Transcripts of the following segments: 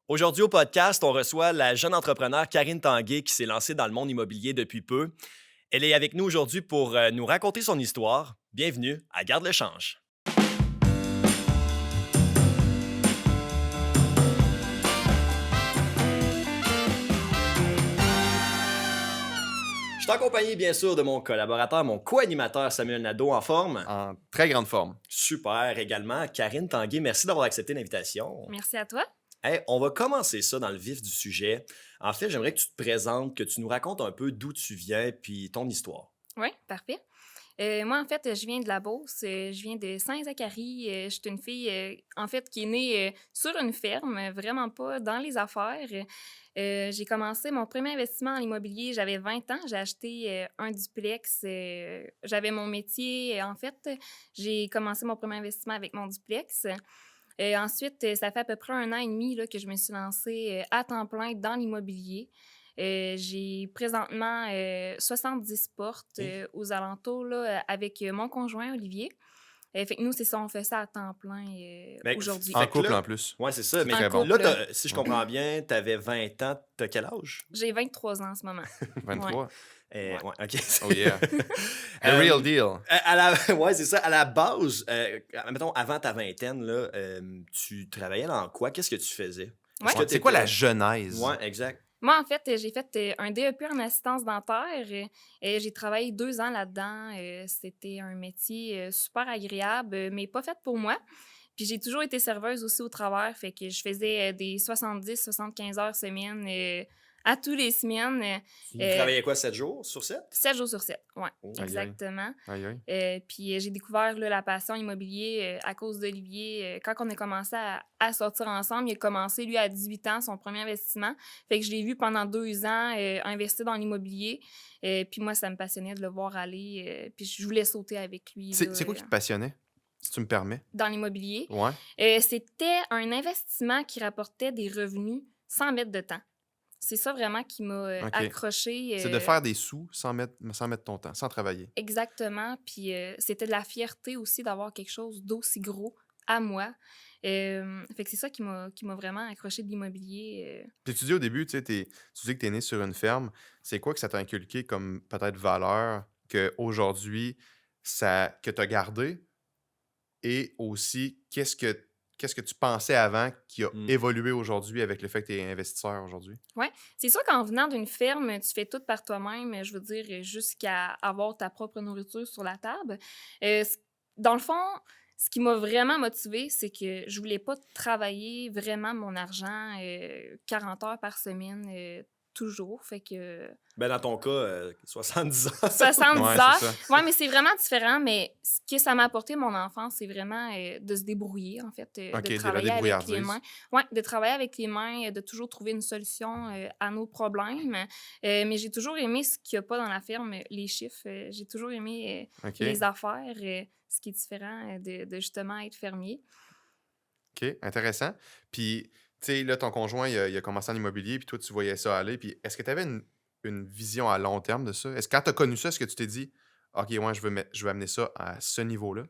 Aujourd'hui au podcast, on reçoit la jeune entrepreneure Karine Tanguay qui s'est lancée dans le monde immobilier depuis peu. Elle est avec nous aujourd'hui pour nous raconter son histoire. Bienvenue à Garde le change. Je suis accompagné bien sûr de mon collaborateur, mon co-animateur Samuel Nadeau en forme. En très grande forme. Super également. Karine Tanguay, merci d'avoir accepté l'invitation. Merci à toi. Hey, on va commencer ça dans le vif du sujet. En fait, j'aimerais que tu te présentes, que tu nous racontes un peu d'où tu viens puis ton histoire. Oui, parfait. Moi, en fait, je viens de la Beauce. Je viens de Saint-Zacharie. Je suis une fille, en fait, qui est née sur une ferme, vraiment pas dans les affaires. J'ai commencé mon premier investissement en immobilier, j'avais 20 ans. J'ai acheté un duplex. J'avais mon métier. En fait, j'ai commencé mon premier investissement avec mon duplex. Ensuite, ça fait à peu près 1 an et demi là, que je me suis lancée à temps plein dans l'immobilier. J'ai présentement 70 portes Hey. aux alentours là, avec mon conjoint Olivier. Fait que nous, c'est ça, on fait ça à temps plein Mais aujourd'hui. Fait En que couple là- en plus. Ouais, c'est ça. Mais En Très bon. là, couple. si je comprends bien, tu avais 20 ans. T'as quel âge? J'ai 23 ans en ce moment. 23. Ouais. Ouais, OK. Oh yeah. The Euh, real deal. Ouais, c'est ça. À la base, mettons, avant ta vingtaine, là, tu travaillais dans quoi? Qu'est-ce que tu faisais? Ouais. Est-ce que C'est quoi la t'étais- genèse? Ouais, exact. Moi, en fait, j'ai fait un DEP en assistance dentaire et j'ai travaillé 2 ans là-dedans. C'était un métier super agréable, mais pas fait pour moi. Puis j'ai toujours été serveuse aussi au travers, fait que je faisais des 70-75 heures semaine à tous les semaines, Tu travaillais quoi, 7 jours sur 7? 7 jours sur 7. Oui, Oh. Aïe, aïe. exactement. Aïe, aïe. Puis j'ai découvert là, la passion immobilier à cause d'Olivier. Quand on a commencé à sortir ensemble, il a commencé, lui, à 18 ans, son premier investissement. Fait que je l'ai vu pendant 2 ans investir dans l'immobilier. Puis moi, ça me passionnait de le voir aller. Puis je voulais sauter avec lui là, C'est quoi qui te passionnait, si tu me permets? dans l'immobilier. Ouais. C'était un investissement qui rapportait des revenus sans mettre de temps. C'est ça vraiment qui m'a OK. accroché. C'est de faire des sous sans mettre ton temps, sans travailler. Exactement. Puis c'était de la fierté aussi d'avoir quelque chose d'aussi gros à moi. Fait que c'est ça qui m'a vraiment accroché de l'immobilier. Puis tu dis au début, tu dis que tu es né sur une ferme. C'est quoi que ça t'a inculqué comme peut-être valeur qu'aujourd'hui, que tu as gardé? Et aussi, qu'est-ce que tu pensais avant qui a Mm. évolué aujourd'hui avec le fait que tu es investisseur aujourd'hui? Ouais, c'est sûr qu'en venant d'une ferme, tu fais tout par toi-même, je veux dire, jusqu'à avoir ta propre nourriture sur la table. Dans le fond, ce qui m'a vraiment motivée, c'est que je voulais pas travailler vraiment mon argent 40 heures par semaine toujours. Fait que Ben, dans ton cas, 70 ans. 70 Ouais, heures. c'est ça. Oui, mais c'est vraiment différent. Mais ce que ça m'a apporté, mon enfance, c'est vraiment de se débrouiller, en fait, OK, de de la travailler avec les débrouillardise. mains. Oui, de travailler avec les mains, de toujours trouver une solution à nos problèmes. Mais j'ai toujours aimé ce qu'il n'y a pas dans la ferme, les chiffres. J'ai toujours aimé OK, les affaires, ce qui est différent de justement être fermier. OK, intéressant. Puis, tu sais, là, ton conjoint, il a commencé en immobilier, puis toi, tu voyais ça aller. Puis, est-ce que tu avais une vision à long terme de ça? Est-ce que quand tu as connu ça, est-ce que tu t'es dit, OK, ouais, je veux amener ça à ce niveau-là?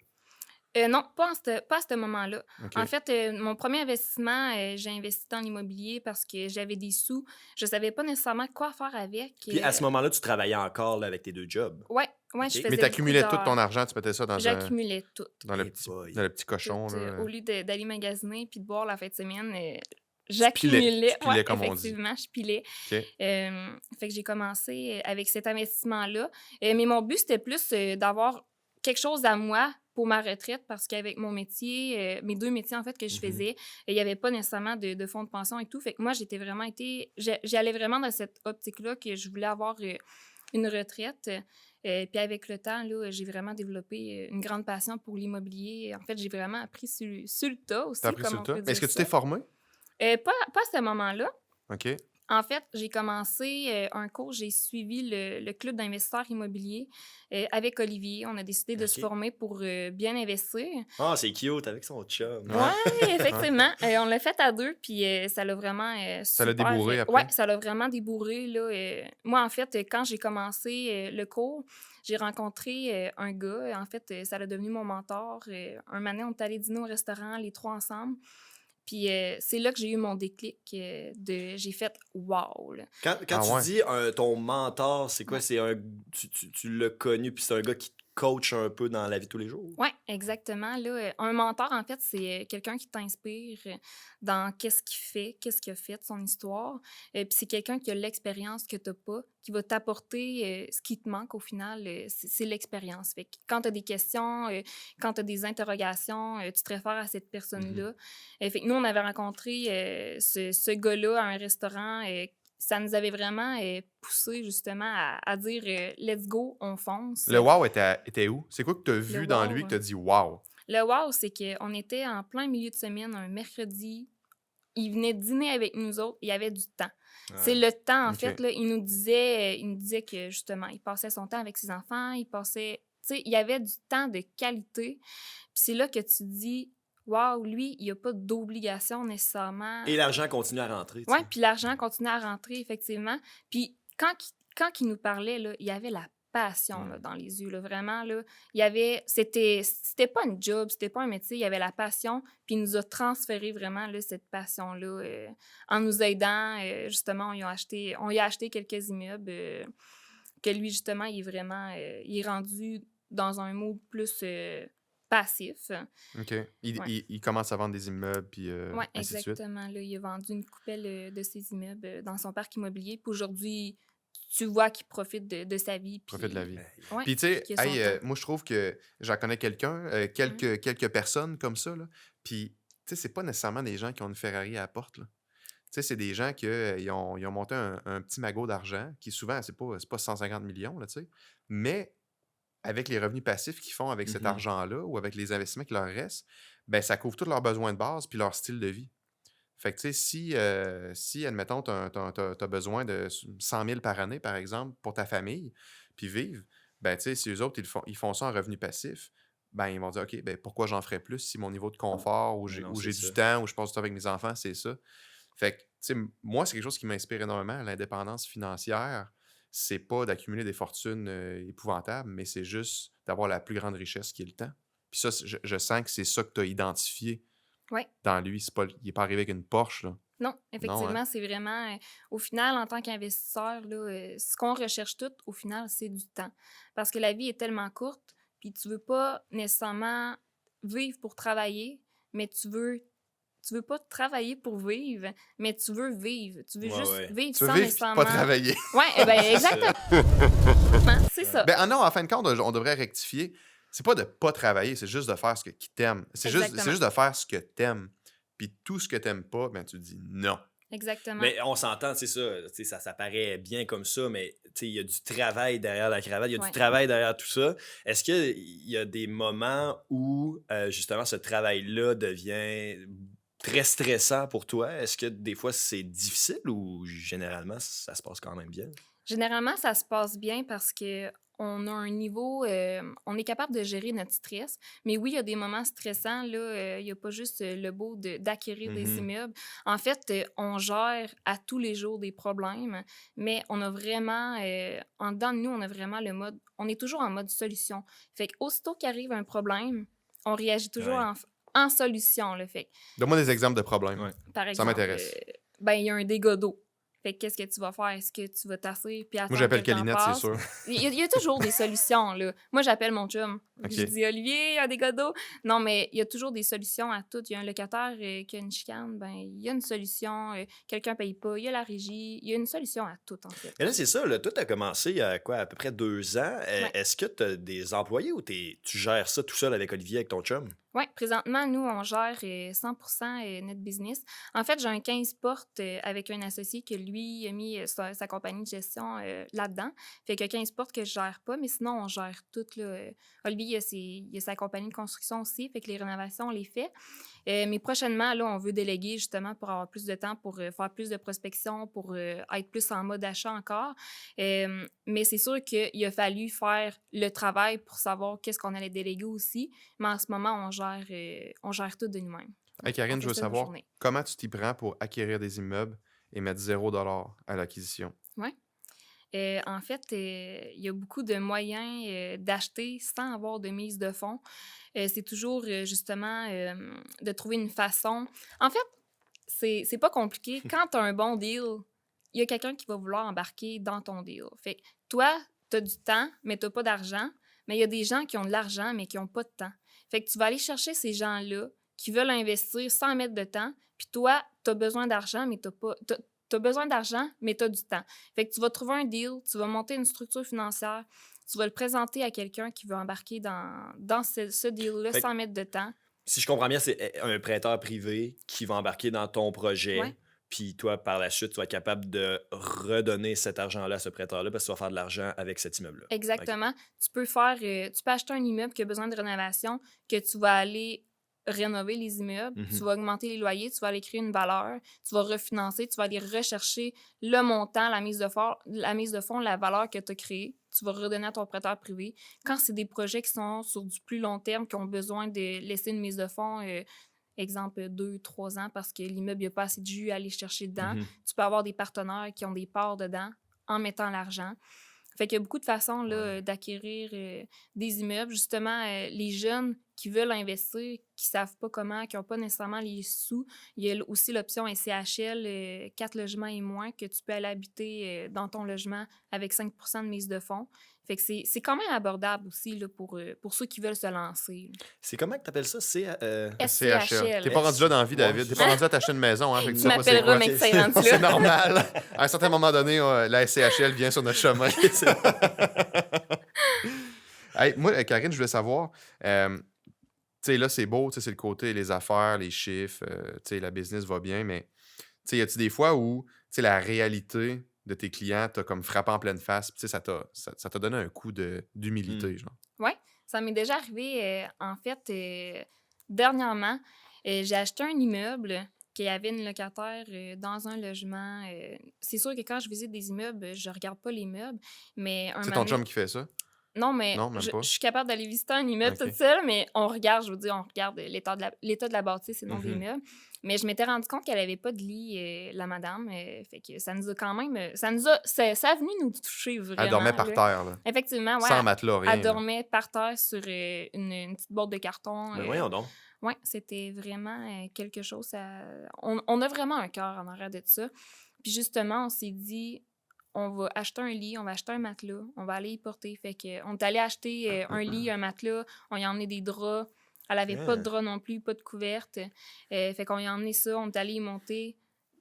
Non, pas à ce moment-là. OK. En fait, mon premier investissement, j'ai investi dans l'immobilier parce que j'avais des sous. Je savais pas nécessairement quoi faire avec. Puis à ce moment-là, tu travaillais encore là, avec tes 2 jobs. Ouais, Ok. je Mais faisais Mais tu beaucoup accumulais tout d'heures. ton argent, tu mettais ça J'accumulais tout. dans Eh boy. le petit cochon. Tout, Là. au lieu d'aller magasiner puis de boire la fin de semaine, pilais. j'accumulais. Tu pilais, Ouais, comme on dit. effectivement, je pilais. OK. Fait que j'ai commencé avec cet investissement-là. Mais mon but, c'était plus d'avoir quelque chose à moi pour ma retraite parce qu'avec mon métier, mes 2 métiers en fait que je Mhm. faisais, il n'y avait pas nécessairement de fonds de pension et tout. Fait que moi, j'allais vraiment dans cette optique-là que je voulais avoir une retraite. Puis avec le temps, là, j'ai vraiment développé une grande passion pour l'immobilier. En fait, j'ai vraiment appris sur le tas aussi, Tu as appris comme sur on le tas. peut Mais est-ce que dire tu t'es ça. formé? Pas à ce moment-là. OK. En fait, j'ai commencé un cours, j'ai suivi le club d'investisseurs immobiliers avec Olivier. On a décidé de se OK. former pour bien investir. Ah, c'est cute avec son chum. Ouais. Oui, effectivement. On l'a fait à 2, puis ça l'a vraiment Ça l'a super... débourré après? Oui, ça l'a vraiment débourré. Là, moi, en fait, quand j'ai commencé le cours, j'ai rencontré un gars. En fait, ça l'a devenu mon mentor. Un matin, on est allé dîner au restaurant, les 3 ensemble. Puis c'est là que j'ai eu mon déclic j'ai fait wow, là. Quand Ah tu ouais? dis ton mentor, c'est quoi? Ouais. C'est un. Tu l'as connu, puis c'est un gars qui te coach un peu dans la vie de tous les jours? Ouais, exactement. Là, un mentor, en fait, c'est quelqu'un qui t'inspire dans qu'est-ce qu'il fait, qu'est-ce qu'il a fait, son histoire. Puis c'est quelqu'un qui a l'expérience que tu n'as pas, qui va t'apporter ce qui te manque au final, c'est l'expérience. Fait que quand tu as des questions, quand tu as des interrogations, tu te réfères à cette Mhm. personne-là. Fait que nous, on avait rencontré ce gars-là à un restaurant. Ça nous avait vraiment poussé justement à dire let's go, on fonce. Le wow était où? C'est quoi que tu as Le vu dans lui wow. que tu as dit wow? Le wow, c'est qu'on était en plein milieu de semaine, un mercredi. Il venait dîner avec nous autres. Il y avait du temps. C'est Ouais. le temps, en OK. fait. Là, il nous disait que, justement, il passait son temps avec ses enfants. Il passait... Tu sais, il y avait du temps de qualité. Puis c'est là que tu dis, waouh, lui, il n'y a pas d'obligation nécessairement. Et l'argent continue à rentrer, tu Oui, sais. puis l'argent continuait à rentrer, effectivement. Puis quand il nous parlait, là, il y avait la passion là, Mm. dans les yeux. Là, vraiment, là, il y avait... C'était pas un job, c'était pas un métier, il y avait la passion. Puis il nous a transféré vraiment là, cette passion-là en nous aidant. Justement, on lui a acheté quelques immeubles que lui, justement, il est vraiment... il est rendu dans un mode plus passif. OK. Ouais. Il commence à vendre des immeubles, puis Oui, ainsi de suite. exactement. Là, il a vendu une coupelle de ses immeubles dans son parc immobilier. Puis aujourd'hui, tu vois qu'il profite de sa vie. Profite de la vie. Puis, ouais, Puis, tu sais, qu'il a son hey, temps. moi, je trouve que j'en connais quelqu'un, quelques personnes comme ça, là. Puis, tu sais, c'est pas nécessairement des gens qui ont une Ferrari à la porte, là. Tu sais, c'est des gens qui ils ont monté un petit magot d'argent, qui souvent, c'est pas 150 millions, là, tu sais. Mais avec les revenus passifs qu'ils font avec cet Mhm. argent-là ou avec les investissements qui leur restent, ben ça couvre tous leurs besoins de base puis leur style de vie. Fait que, tu sais, si admettons, tu as besoin de 100 000 par année, par exemple, pour ta famille, puis vivre, ben, tu sais, si eux autres, ils font ça en revenu passif, ben, ils vont dire, OK, ben, pourquoi j'en ferais plus si mon niveau de confort, Mais non, où c'est j'ai ça. du temps, où je passe du temps avec mes enfants, c'est ça. Fait que, tu sais, moi, c'est quelque chose qui m'inspire énormément, l'indépendance financière. C'est pas d'accumuler des fortunes épouvantables, mais c'est juste d'avoir la plus grande richesse qui est le temps. Puis ça, je sens que c'est ça que tu as identifié Oui. dans lui. Il n'est pas arrivé avec une Porsche, là. Non, Non, hein? effectivement, c'est vraiment... au final, en tant qu'investisseur, là, ce qu'on recherche tout, au final, c'est du temps. Parce que la vie est tellement courte, puis tu veux pas nécessairement vivre pour travailler, mais tu veux pas travailler pour vivre, mais tu veux vivre. Tu veux Ouais, juste ouais. vivre Tu veux sans vivre puis pas nécessairement... travailler. Oui, ben C'est ça. exactement, c'est Ouais. ça. Ben, ah non, en fin de compte, on devrait rectifier. C'est pas de pas travailler, c'est juste de faire ce qui t'aime. C'est Exactement. juste de faire ce que t'aimes. Puis tout ce que t'aimes pas, ben tu dis non. Exactement. Mais on s'entend, c'est ça. Tu sais, ça paraît bien comme ça, mais tu sais, il y a du travail derrière la cravate, il y a Ouais. du travail derrière tout ça. Est-ce qu'il y a des moments où, justement, ce travail-là devient très stressant pour toi? Est-ce que des fois, c'est difficile ou généralement, ça se passe quand même bien? Généralement, ça se passe bien parce que on a un niveau, on est capable de gérer notre stress. Mais oui, il y a des moments stressants. Là, il n'y a pas juste le beau d'acquérir des Mhm. immeubles. En fait, on gère à tous les jours des problèmes, mais on a vraiment, en dedans de nous, on a vraiment le mode, on est toujours en mode solution. Fait qu'aussitôt qu'arrive un problème, on réagit toujours Ouais. en solution. Là. Fait que, Donne-moi des exemples de problèmes. Ouais. par Ça exemple, m'intéresse. ben, il y a un dégât d'eau. Fait que qu'est-ce que tu vas faire? Est-ce que tu vas t'asseoir puis Moi, attendre que j'appelle le temps Calinette, c'est passe? sûr. Il y a toujours des solutions, là. Moi, j'appelle mon chum. OK. Je dis, Olivier, il y a des d'eau. Non, mais il y a toujours des solutions à tout. Il y a un locataire qui a une chicane, ben il y a une solution. Quelqu'un paye pas, il y a la régie. Il y a une solution à tout, en fait. Et là, c'est ça, là, tout a commencé il y a quoi, à peu près 2 ans. Ouais. Est-ce que tu as des employés ou tu gères ça tout seul avec Olivier, avec ton chum? Oui, présentement, nous, on gère 100% notre business. En fait, j'ai un 15 portes avec un associé que lui a mis sa compagnie de gestion là-dedans. Fait que 15 portes que je gère pas, mais sinon, on gère tout. Là. Olivier, il a sa compagnie de construction aussi, fait que les rénovations, on les fait. Mais prochainement, là, on veut déléguer justement pour avoir plus de temps, pour faire plus de prospection, pour être plus en mode achat encore. Mais c'est sûr qu'il a fallu faire le travail pour savoir qu'est-ce qu'on allait déléguer aussi. Mais en ce moment, on gère tout de nous-mêmes. Hey, On Karine, fait je veux ça nos savoir journées. comment tu t'y prends pour acquérir des immeubles et mettre 0 à l'acquisition. Ouais. En fait, il y a beaucoup de moyens d'acheter sans avoir de mise de fonds. C'est toujours justement de trouver une façon. En fait, c'est pas compliqué. Quand tu as un bon deal, il y a quelqu'un qui va vouloir embarquer dans ton deal. Fait que toi, tu as du temps, mais tu pas d'argent. Mais il y a des gens qui ont de l'argent, mais qui n'ont pas de temps. Fait que tu vas aller chercher ces gens-là qui veulent investir sans mettre de temps. Puis toi, tu as besoin d'argent, mais tu pas. T'as besoin d'argent, mais tu as du temps. Fait que tu vas trouver un deal, tu vas monter une structure financière, tu vas le présenter à quelqu'un qui veut embarquer dans ce deal-là Fait que, sans mettre de temps. si je comprends bien, c'est un prêteur privé qui va embarquer dans ton projet. Ouais. Puis toi, par la suite, tu vas être capable de redonner cet argent-là à ce prêteur-là parce que tu vas faire de l'argent avec cet immeuble-là. OK. Exactement. Tu peux acheter un immeuble qui a besoin de rénovation, que tu vas aller rénover les immeubles, tu vas augmenter les loyers, tu vas aller créer une valeur, tu vas refinancer, tu vas aller rechercher le montant, la mise de fonds, la valeur que tu as créée, tu vas redonner à ton prêteur privé. Quand c'est des projets qui sont sur du plus long terme, qui ont besoin de laisser une mise de fonds, exemple 2-3 ans, parce que l'immeuble n'a pas assez de jus à aller chercher dedans, tu peux avoir des partenaires qui ont des parts dedans en mettant l'argent. Fait qu'il y a beaucoup de façons là, d'acquérir des immeubles. Justement, les jeunes qui veulent investir, qui ne savent pas comment, qui n'ont pas nécessairement les sous, il y a aussi l'option SCHL, 4 logements et moins, que tu peux aller habiter dans ton logement avec 5 % de mise de fonds. Fait que c'est quand même abordable aussi là, pour ceux qui veulent se lancer. C'est comment que tu appelles ça? C'est SCHL. T'es pas rendu là dans la vie, Ouais. David. T'es pas rendu à t'acheter une maison. Hein, fait que Tu sais pas c'est m'appelleras, quoi. mec, c'est rendu C'est là. normal. À un certain moment donné, la SCHL vient sur notre chemin. Hey, moi, Karine, je voulais savoir, tu sais, là, c'est beau, tu sais, c'est le côté, les affaires, les chiffres, tu sais, la business va bien, mais, tu sais, y a-tu des fois où, tu sais, la réalité de tes clients t'a comme frappé en pleine face, puis tu sais, ça t'a donné un coup d'humilité, genre? Oui, ça m'est déjà arrivé, en fait, dernièrement. J'ai acheté un immeuble qui avait une locataire dans un logement. C'est sûr que quand je visite des immeubles, je regarde pas les meubles, mais un C'est moment ton chum donné- qui fait ça? Non, mais Non, même je pas? suis capable d'aller visiter un immeuble toute OK. seule, mais on regarde, je veux dire, on regarde l'état de la bâtisse et non des meubles. Mais je m'étais rendu compte qu'elle avait pas de lit, la madame. Fait que ça nous a quand même. Ça a venu nous toucher Elle dormait vraiment, par là. terre, là. Effectivement, ouais. Sans matelas, rien, Elle là. dormait par terre sur une petite boîte de carton. Mais voyons donc. Ouais, c'était vraiment quelque chose. On a vraiment un cœur en arrière de ça. Puis justement, on s'est dit, on va acheter un lit, on va acheter un matelas, on va aller y porter. Fait que on est allé acheter un lit, un matelas, on y a emmené des draps. Elle avait pas de Ah. draps non plus, pas de couverte. Fait qu'on y a emmené ça, on est allé y monter.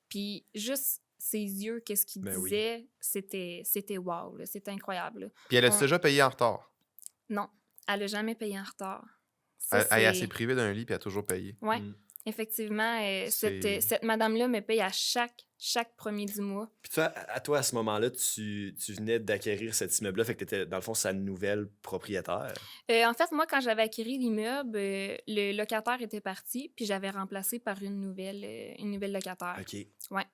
Puis juste ses yeux, qu'est-ce qu'il Ben oui. disait, c'était wow, là, c'était incroyable, là. Puis elle a-tu On- déjà payé en retard? Non, elle a jamais payé en retard. Ça, Elle est assez c'est... privée d'un lit, puis elle a toujours payé. Ouais, Mm. effectivement, C'est- cette madame-là me paye à chaque premier du mois. Puis toi, à toi, à ce moment-là, tu venais d'acquérir cet immeuble-là, fait que tu étais, dans le fond, sa nouvelle propriétaire. En fait, moi, quand j'avais acquis l'immeuble, le locataire était parti, puis j'avais remplacé par une nouvelle locataire. OK. Ouais.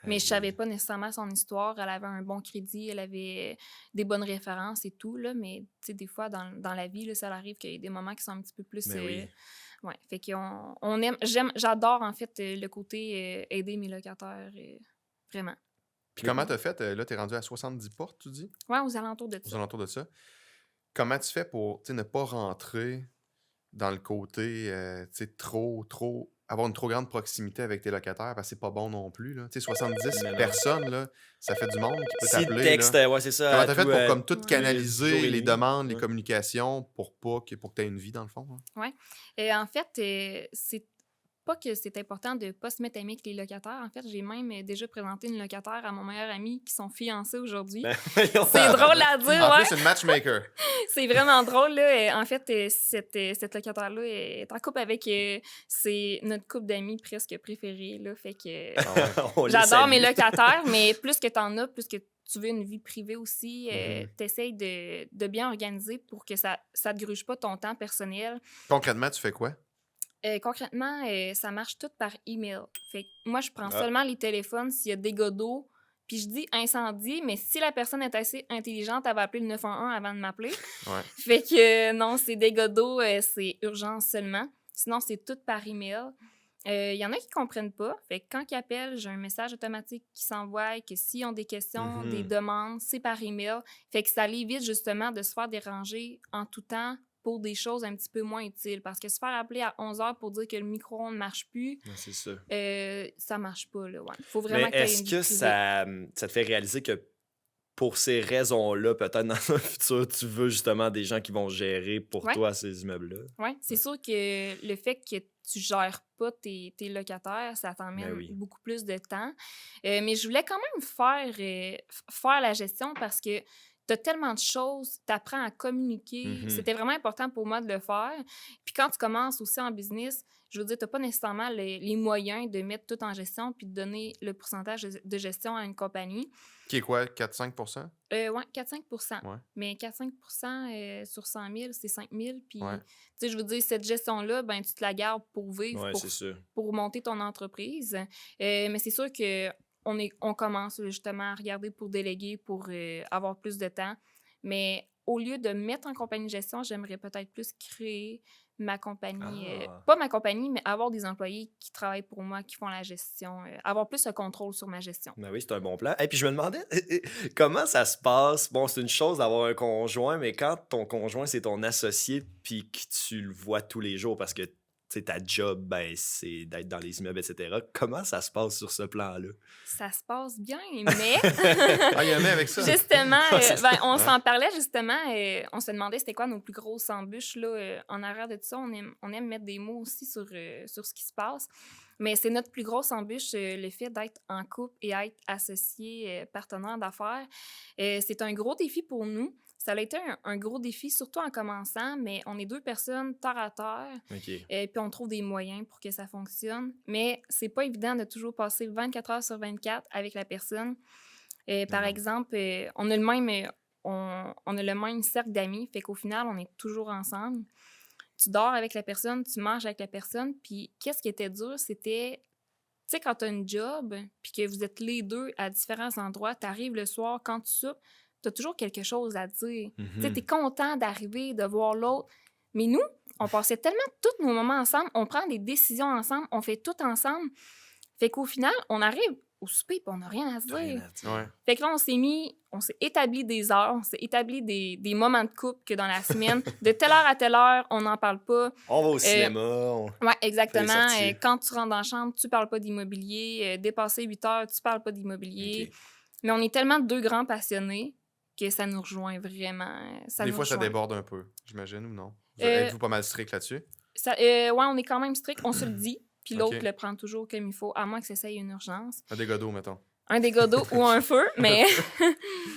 Mais je savais pas nécessairement son histoire. Elle avait un bon crédit, elle avait des bonnes références et tout, là. Mais, tu sais, des fois, dans la vie, là, ça arrive qu'il y ait des moments qui sont un petit peu plus... Mais oui. Ouais, fait on aime... J'adore, en fait, le côté aider mes locataires, vraiment. Puis comment t'as fait? Là, t'es rendu à 70 portes, tu dis? Ouais, aux alentours de Aux ça. alentours de ça. Comment tu fais pour, tu sais, ne pas rentrer dans le côté, tu sais, avoir une trop grande proximité avec tes locataires, parce que c'est pas bon non plus, là. Tu sais, 70 Mais non. personnes, là, ça fait du monde qui peut Si le t'appeler, texte, là. ouais, c'est ça. Comment à t'as fait tout, pour comme tout Ouais. jours canaliser et les nuits. demandes, les Ouais. communications pour que t'aies une vie, dans le fond? Hein? Et en fait, c'est pas que c'est important de pas se mettre ami avec les locataires. En fait, j'ai même déjà présenté une locataire à mon meilleur ami qui sont fiancés aujourd'hui. Ben, voyons. C'est drôle à dire, En ouais. plus, c'est une matchmaker. C'est vraiment drôle, là. En fait, cette locataire-là est en couple avec... c'est notre couple d'amis presque préféré, là. Fait que On les j'adore salue. mes locataires, mais plus que t'en as, plus que tu veux une vie privée aussi, t'essayes de bien organiser pour que ça te gruge pas ton temps personnel. Concrètement, tu fais quoi? Concrètement, ça marche tout par email. Fait que moi, je prends Ah. seulement les téléphones s'il y a dégâts d'eau, puis je dis incendie, mais si la personne est assez intelligente, elle va appeler le 911 avant de m'appeler. Ouais. Fait que non, c'est dégâts d'eau, c'est urgence seulement. Sinon, c'est tout par email. Il y en a qui comprennent pas. Fait que quand ils appellent, j'ai un message automatique qui s'envoie, que s'ils ont des questions, des Mhm. demandes, c'est par email. Fait que ça l'évite justement de se faire déranger en tout temps pour des choses un petit peu moins utiles. Parce que se faire appeler à 11 heures pour dire que le micro-ondes ne marche plus, Ouais, c'est ça. ça marche pas, là, ouais. Faut Mais vraiment que tu aies est-ce une vie que privée. ça te fait réaliser que pour ces raisons-là, peut-être dans un futur, tu veux justement des gens qui vont gérer pour Ouais. toi ces immeubles-là? Oui, c'est sûr que le fait que tu gères pas tes locataires, ça Ben t'emmène oui. beaucoup plus de temps. Mais je voulais quand même faire la gestion parce que tu as tellement de choses, tu apprends à communiquer. Mhm. C'était vraiment important pour moi de le faire. Puis quand tu commences aussi en business, je veux dire, tu n'as pas nécessairement les moyens de mettre tout en gestion puis de donner le pourcentage de gestion à une compagnie. Qui est quoi, 4-5%? Oui, 4-5. Ouais, Mais 4-5 sur 100 000, c'est 5 000. ouais. Puis, tu sais, je veux dire, cette gestion-là, ben, tu te la gardes pour vivre, Ouais, c'est ça. pour monter ton entreprise. Mais c'est sûr que on commence justement à regarder pour déléguer, pour avoir plus de temps. Mais au lieu de mettre en compagnie de gestion, j'aimerais peut-être plus créer ma compagnie. Ah. Pas ma compagnie, mais avoir des employés qui travaillent pour moi, qui font la gestion. Avoir plus de contrôle sur ma gestion. Ben oui, c'est un bon plan. Et puis je me demandais comment ça se passe. Bon, c'est une chose d'avoir un conjoint, mais quand ton conjoint, c'est ton associé, puis que tu le vois tous les jours parce que tu sais, ta job, ben, c'est d'être dans les immeubles, etc. Comment ça se passe sur ce plan-là? Ça se passe bien, mais Ah, il y en a avec ça? justement, Ah, c'est ça. ben, on Ouais. s'en parlait justement. On se demandait c'était quoi nos plus grosses embûches. Là, en arrière de tout ça, on aime mettre des mots aussi sur ce qui se passe. Mais c'est notre plus grosse embûche, le fait d'être en couple et être associé, partenaire d'affaires. C'est un gros défi pour nous. Ça a été un gros défi, surtout en commençant, mais on est deux personnes terre à terre. OK. Puis on trouve des moyens pour que ça fonctionne. Mais c'est pas évident de toujours passer 24 heures sur 24 avec la personne. Par Non. exemple, on a le même cercle d'amis, fait qu'au final, on est toujours ensemble. Tu dors avec la personne, tu manges avec la personne, puis qu'est-ce qui était dur, c'était, tu sais, quand tu as une job, puis que vous êtes les deux à différents endroits, tu arrives le soir, quand tu soupes, tu as toujours quelque chose à dire. Tu sais, tu es Mhm. content d'arriver, de voir l'autre. Mais nous, on passait tellement tous nos moments ensemble, on prend des décisions ensemble, on fait tout ensemble. Fait qu'au final, on arrive au souper, puis on n'a rien à se T'as rien dire. à dire. Ouais. Fait que là, on s'est établi des heures, on s'est établi des moments de couple que dans la semaine, de telle heure à telle heure, on n'en parle pas. On va au cinéma, on Ouais, fait des exactement. sorties. Quand tu rentres dans la chambre, tu parles pas d'immobilier. Dépassé 8 heures, tu parles pas d'immobilier. OK. Mais on est tellement deux grands passionnés que ça nous rejoint vraiment. Ça Des nous fois, ça rejoint. déborde un peu, j'imagine, ou non? Euh, Êtes-vous pas mal strict là-dessus? ouais, on est quand même strict, on se le dit. Puis l'autre OK. le prend toujours comme il faut, à moins que ça soit une urgence. Un dégât d'eau, mettons. Un dégât d'eau ou un feu, mais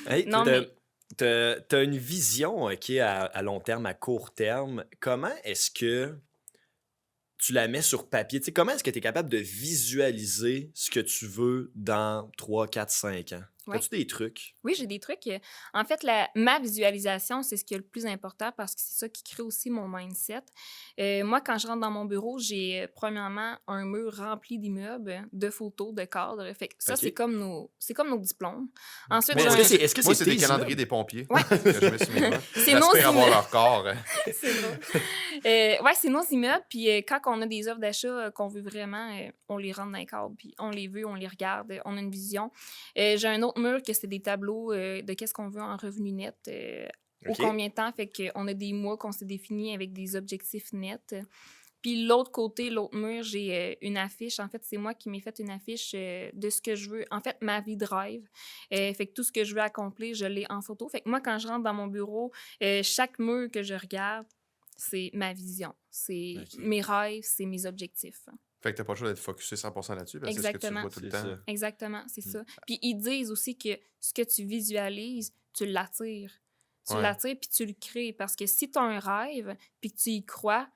Hey, non, mais t'as une vision, OK, à long terme, à court terme. Comment est-ce que tu la mets sur papier? Tu sais, comment est-ce que tu es capable de visualiser ce que tu veux dans 3, 4, 5 ans? Ouais. As-tu des trucs? oui, j'ai des trucs. En fait, ma visualisation, c'est ce qui est le plus important parce que c'est ça qui crée aussi mon mindset. Moi, quand je rentre dans mon bureau, j'ai premièrement un mur rempli d'immeubles, de photos, de cadres. Fait que ça, OK. c'est comme nos diplômes. Ensuite, Mais j'ai est-ce que Moi, c'est c'est des tes calendriers immeubles? des pompiers Ouais. que je mets sur mes murs. C'est nos J'aspire à voir immeubles. leur corps. C'est drôle. Ouais, c'est nos immeubles. Puis quand on a des offres d'achat qu'on veut vraiment, on les rentre dans les cadres. Puis on les veut, on les regarde, on a une vision. J'ai un autre mur que c'est des tableaux de qu'est-ce qu'on veut en revenu net. Au OK. combien de temps. Fait qu'on a des mois qu'on s'est définis avec des objectifs nets. Puis l'autre côté, l'autre mur, j'ai une affiche. En fait, c'est moi qui m'ai fait une affiche de ce que je veux. En fait, ma vie de rêve. Fait que tout ce que je veux accomplir, je l'ai en photo. Fait que moi, quand je rentre dans mon bureau, chaque mur que je regarde, c'est ma vision. C'est OK. mes rêves, c'est mes objectifs. Fait que t'as pas le choix d'être focusé 100% là-dessus parce que c'est ce que tu Exactement. vois tout le C'est temps. ça. Exactement, c'est Mm. ça. Puis ils disent aussi que ce que tu visualises, tu l'attires. Tu Ouais. l'attires puis tu le crées. Parce que si tu as un rêve puis que tu y crois,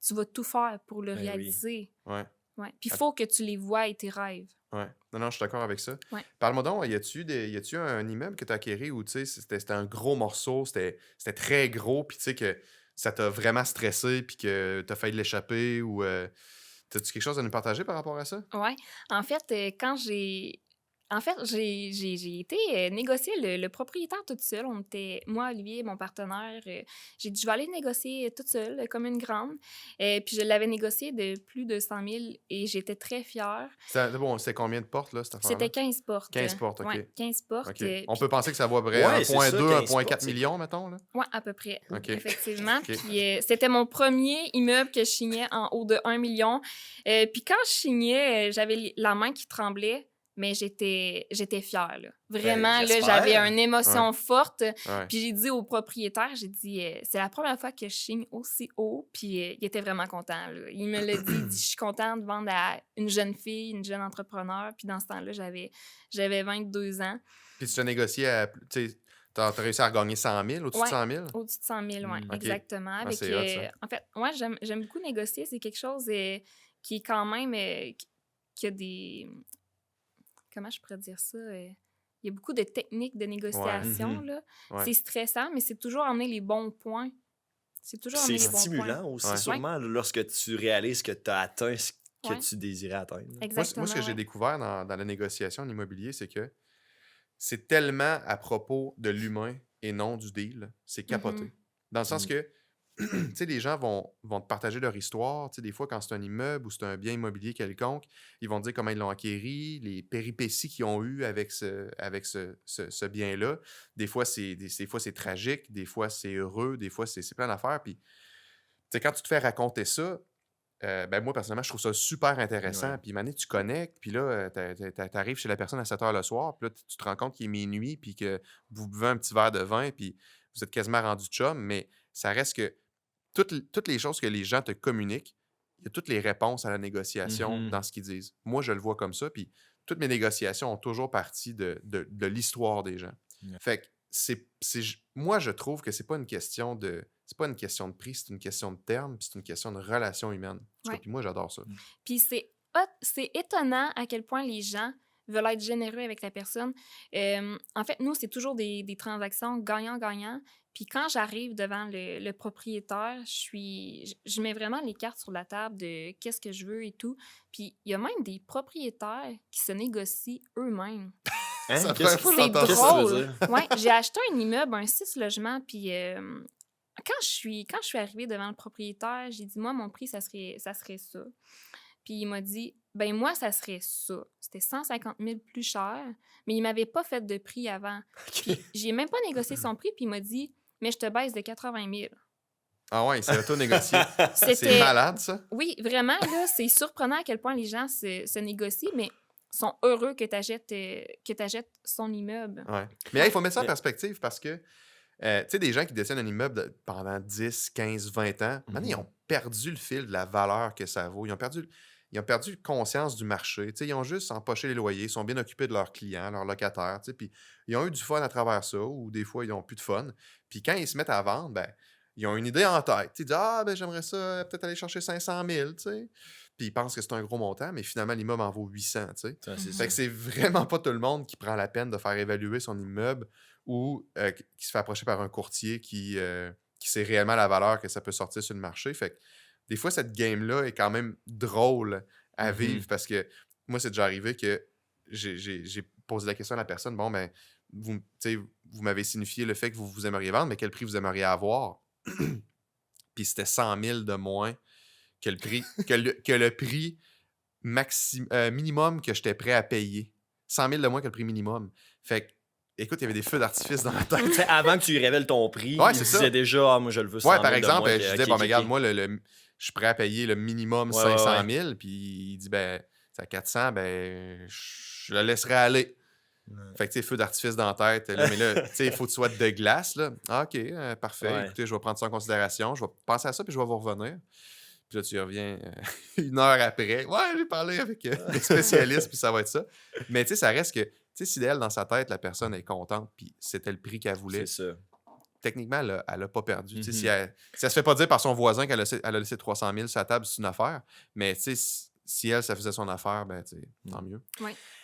tu vas tout faire pour le Ben oui. réaliser. Ouais. Ouais. Puis il faut que tu les vois et tes rêves. Ouais. Non, je suis d'accord avec ça. Ouais. Parle-moi donc, y a-tu un immeuble que tu as acquéri où tu sais, c'était un gros morceau, c'était très gros, puis tu sais que ça t'a vraiment stressé, puis que t'as failli l'échapper, ou t'as-tu quelque chose à nous partager par rapport à ça? Ouais. En fait, quand En fait, j'ai été négocier le propriétaire toute seule. On était, moi, Olivier, mon partenaire. J'ai dit, je vais aller négocier toute seule, comme une grande. Puis je l'avais négocié de plus de 100 000 et j'étais très fière. C'est combien de portes, là, cette C'était affaire-là? 15 portes. 15 portes, Oui, OK. 15 portes. OK. On Puis, peut penser que ça vaut à peu près Ouais, c'est ça, 1,2, 15 portes, 1,4 c'est millions, mettons, là? ouais, à peu près, OK. effectivement. OK. Puis c'était mon premier immeuble que je signais en haut de 1 million. Puis quand je signais, j'avais la main qui tremblait, mais j'étais fière, là. Vraiment, là, j'espère. j'avais une émotion Ouais. forte. Ouais. Puis j'ai dit au propriétaire, j'ai dit, c'est la première fois que je signe aussi haut. Puis il était vraiment content, là. Il me l'a dit, il dit, je suis contente de vendre à une jeune fille, une jeune entrepreneur. Puis dans ce temps-là, j'avais 22 ans. Puis tu as négocié à. Tu sais, t'as réussi à regagner 100 000, au-dessus de Ouais, 100 000? au-dessus de 100 000, oui, OK. exactement. Ah, Avec, c'est hot, ça. en fait, moi, j'aime beaucoup négocier. C'est quelque chose qui est quand même, qui a des... Comment je pourrais dire ça? Il y a beaucoup de techniques de négociation, Mhm. là. Ouais. C'est stressant, mais c'est toujours emmener les bons points. C'est toujours C'est emmener les bons points. stimulant aussi, Ouais. sûrement, lorsque tu réalises que tu as atteint ce que Ouais. tu désirais atteindre. Moi, Exactement. ce que j'ai ouais. découvert dans la négociation en immobilier, c'est que c'est tellement à propos de l'humain et non du deal. C'est capoté. Mhm. Dans le sens Mhm. que, tu sais, les gens vont te partager leur histoire. Tu sais, des fois, quand c'est un immeuble ou c'est un bien immobilier quelconque, ils vont te dire comment ils l'ont acquéri, les péripéties qu'ils ont eues avec ce bien-là. Des fois, des fois, c'est tragique. Des fois, c'est heureux. Des fois, c'est plein d'affaires. Puis, tu sais, quand tu te fais raconter ça, ben moi, personnellement, je trouve ça super intéressant. Ouais. Puis, Mané, tu connectes, puis là, t'arrives chez la personne à 7 h le soir, puis là, tu te rends compte qu'il est minuit, puis que vous buvez un petit verre de vin, puis vous êtes quasiment rendu chum, mais ça reste que toutes les choses que les gens te communiquent, il y a toutes les réponses à la négociation Mhm. dans ce qu'ils disent. Moi, je le vois comme ça, puis toutes mes négociations ont toujours parti de l'histoire des gens. Ouais. Fait que moi, je trouve que c'est pas une question de prix, c'est une question de terme, puis c'est une question de relation humaine. En tout cas, Ouais. puis moi, j'adore ça. Puis c'est étonnant à quel point les gens veulent être généreux avec la personne. En fait, nous, c'est toujours des transactions gagnant-gagnant. Puis quand j'arrive devant le propriétaire, je mets vraiment les cartes sur la table de qu'est-ce que je veux et tout. Puis il y a même des propriétaires qui se négocient eux-mêmes. Hein? Ça fait Qu'est-ce un fois que C'est j'entends qu'est-ce ça. que tu veux drôle. dire? Ouais, j'ai acheté un immeuble, un 6 logements, puis quand je suis arrivée devant le propriétaire, j'ai dit, moi, mon prix, ça serait ça. Puis il m'a dit, ben moi, ça serait ça. C'était 150 000 plus cher, mais il m'avait pas fait de prix avant. Puis j'ai même pas négocié son prix, puis il m'a dit, mais je te baisse de 80 000. Ah ouais, il s'est auto-négocié. C'est C'était, malade, ça. oui, vraiment, là, c'est surprenant à quel point les gens se négocient, mais sont heureux que tu achètes son immeuble. Ouais. Mais hey, il faut mettre ça en Mais- perspective parce que, tu sais, des gens qui détiennent un immeuble pendant 10, 15, 20 ans, maintenant, ils ont perdu le fil de la valeur que ça vaut. Ils ont perdu conscience du marché. Tu sais, ils ont juste empoché les loyers, ils sont bien occupés de leurs clients, leurs locataires, tu sais, puis ils ont eu du fun à travers ça, ou des fois, ils n'ont plus de fun. Puis quand ils se mettent à vendre, ben, ils ont une idée en tête. Ils disent, ah, ben, j'aimerais ça peut-être aller chercher 500 000, tu sais. Puis ils pensent que c'est un gros montant, mais finalement, l'immeuble en vaut 800, tu sais. Ça, c'est Mhm. Fait ça. que c'est vraiment pas tout le monde qui prend la peine de faire évaluer son immeuble ou qui se fait approcher par un courtier qui sait réellement la valeur que ça peut sortir sur le marché. Fait que des fois, cette game-là est quand même drôle à Mhm. vivre parce que moi, c'est déjà arrivé que j'ai posé la question à la personne, bon, ben, tu sais, vous m'avez signifié le fait que vous aimeriez vendre, mais quel prix vous aimeriez avoir? Puis c'était 100 000 de moins que le prix, que le prix minimum que j'étais prêt à payer. 100 000 de moins que le prix minimum. Fait que, écoute, il y avait des feux d'artifice dans la Tu sais, tête. avant que tu lui révèles ton prix, Ouais, il c'est disait ça. déjà, ah, moi, je le veux 100 Ouais, 000 par de exemple, moins. je disais, Ok, bon, ok, regarde, ok. moi, je suis prêt à payer le minimum Ouais, ouais, 500 ouais. 000. Puis il dit, ben, c'est à 400, ben, je le laisserai aller. Ouais. Fait que, tu sais, feu d'artifice dans la tête. Là, mais là, tu sais, il faut que tu sois de glace, là. Ah, OK, parfait. Ouais. Écoutez, je vais prendre ça en considération. Je vais penser à ça, puis je vais vous revenir. Puis là, tu y reviens 1 heure après. Ouais, j'ai parlé avec des spécialistes, puis ça va être ça. Mais tu sais, ça reste que, tu sais, si d'elle, dans sa tête, la personne est contente, puis c'était le prix qu'elle voulait, C'est ça. techniquement, elle a pas perdu. Tu sais, Mhm. si elle se fait pas dire par son voisin qu'elle a laissé 300 000 sur la table, c'est une affaire. Mais tu sais, si elle, ça faisait son affaire, ben, tu sais, tant mieux.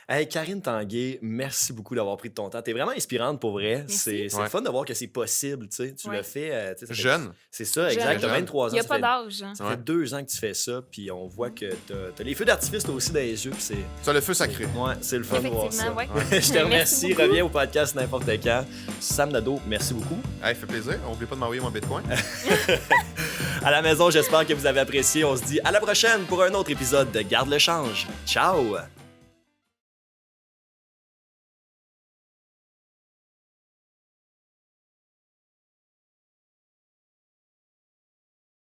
Hey, Karine Tanguay, merci beaucoup d'avoir pris de ton temps. T'es vraiment inspirante pour vrai. Merci. C'est le fun de voir que c'est possible. Tu sais. Tu Ouais. l'as fait. Tu sais, ça fait- Jeune. C'est ça, Jeune. exact. T'as Jeune. 23 Il ans. n'y a ça pas fait- d'âge. Ça Ouais. fait 2 ans que tu fais ça, puis on voit que t'as les feux d'artifice toi aussi dans les yeux. Puis Ça, le feu sacré. Ouais, c'est le fun de voir ça. Effectivement, ouais. Je te Merci remercie. beaucoup. Reviens au podcast n'importe quand. Sam Nadeau, merci beaucoup. Hey, fait plaisir. N'oublie pas de m'envoyer mon Bitcoin. À la maison, j'espère que vous avez apprécié. On se dit à la prochaine pour un autre épisode de Garde le change. Ciao!